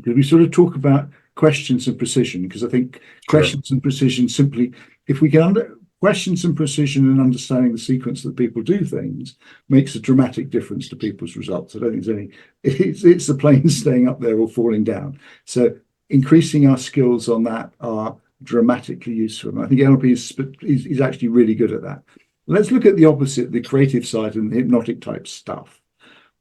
Because we sort of talk about questions and precision, because I think questions and precision simply, if we can questions and precision and understanding the sequence that people do things makes a dramatic difference to people's results. I don't think there's any, it's the planes staying up there or falling down. So increasing our skills on that are dramatically useful. And I think NLP is actually really good at that. Let's look at the opposite, the creative side and the hypnotic type stuff.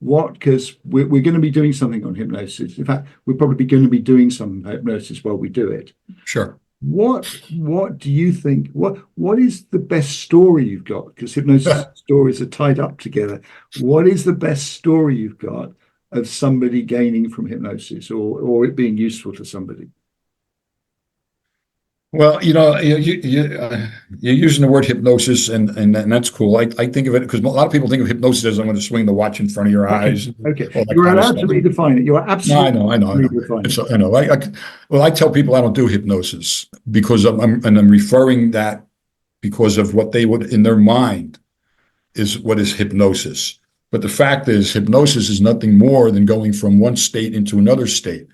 Because we're going to be doing something on hypnosis. In fact, we're probably going to be doing some hypnosis while we do it. Sure. What do you think? What is the best story you've got? Because hypnosis stories are tied up together. What is the best story you've got of somebody gaining from hypnosis or it being useful to somebody? Well, you're using the word hypnosis, and that's cool. I think of it because a lot of people think of hypnosis as I'm going to swing the watch in front of your eyes. Okay, you're allowed to redefine it. You're absolutely. No, I know. Well, I tell people I don't do hypnosis because I'm referring that because of what they would in their mind is what is hypnosis. But the fact is, hypnosis is nothing more than going from one state into another state.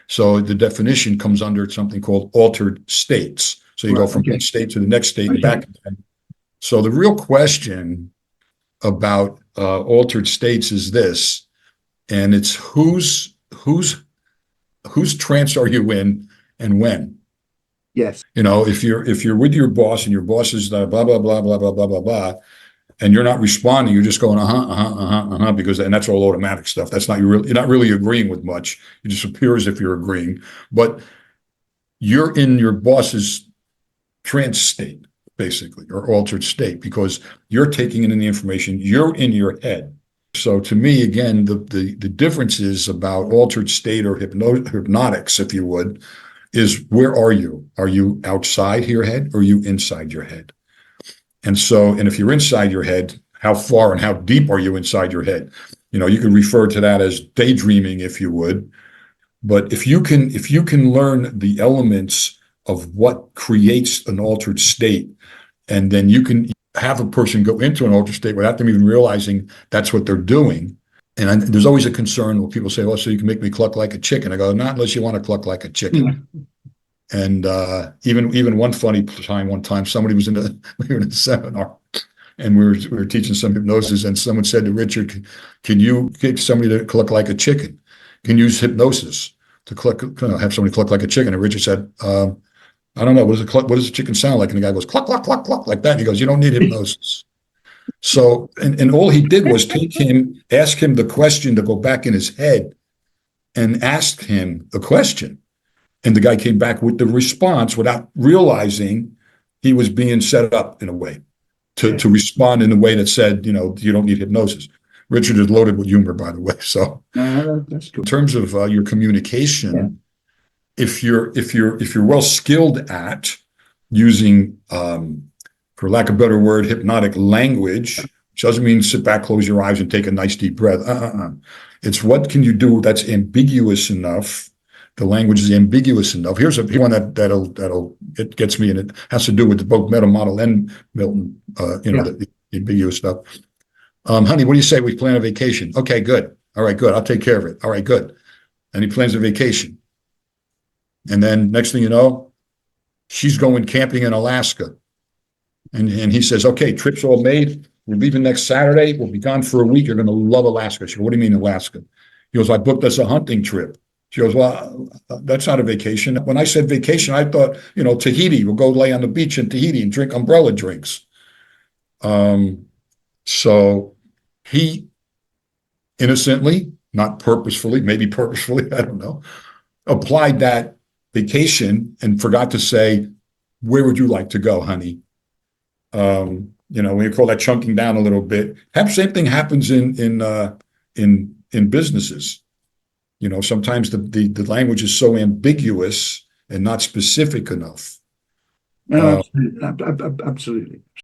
So the definition comes under something called altered states. So you go from one state to the next state and back again. So the real question about altered states is this, and it's whose trance are you in and when? Yes. If you're with your boss and your boss is blah blah blah blah blah blah blah blah, and you're not responding, you're just going because and that's all automatic stuff. That's not you're not really agreeing with much. It just appears if you're agreeing, but you're in your boss's trance state, basically, or altered state, because you're taking in the information. You're in your head. So to me, again, the difference is about altered state or hypnotics, if you would, is where are you? Are you outside your head or are you inside your head? And if you're inside your head, how far and how deep are you inside your head? You can refer to that as daydreaming, if you would. But if you can learn the elements of what creates an altered state, and then you can have a person go into an altered state without them even realizing that's what they're doing. And there's always a concern when people say, "Oh, so you can make me cluck like a chicken." I go, "Not unless you want to cluck like a chicken." And even one funny time, somebody was we were in a seminar, and we were teaching some hypnosis, and someone said to Richard, "Can you get somebody to cluck like a chicken? Can you use hypnosis to cluck? Have somebody cluck like a chicken?" And Richard said, "I don't know. What does a chicken sound like?" And the guy goes, "Cluck, cluck, cluck, cluck," like that. And he goes, "You don't need hypnosis." So, and all he did was ask him the question to go back in his head, and asked him the question. And the guy came back with the response without realizing he was being set up in a way to respond in a way that said, you don't need hypnosis. Richard is loaded with humor, by the way. So that's cool. In terms of your communication, if you're well skilled at using, for lack of a better word, hypnotic language, which doesn't mean sit back, close your eyes, and take a nice deep breath. It's what can you do that's ambiguous enough. The language is ambiguous enough. Here's one it gets me, and it has to do with both Meta Model and Milton. The ambiguous stuff. Honey, what do you say we plan a vacation? Okay, good. All right, good. I'll take care of it. All right, good. And he plans a vacation, and then next thing you know, she's going camping in Alaska, and he says, "Okay, trip's all made. We're leaving next Saturday. We'll be gone for a week. You're going to love Alaska." She goes, "What do you mean Alaska?" He goes, "I booked us a hunting trip." She goes, "Well, that's not a vacation. When I said vacation, I thought, Tahiti. We'll go lay on the beach in Tahiti and drink umbrella drinks." So he innocently, not purposefully, maybe purposefully, I don't know, applied that vacation and forgot to say, "Where would you like to go, honey?" We call that chunking down a little bit. Same thing happens in businesses. Sometimes the language is so ambiguous and not specific enough. No, absolutely.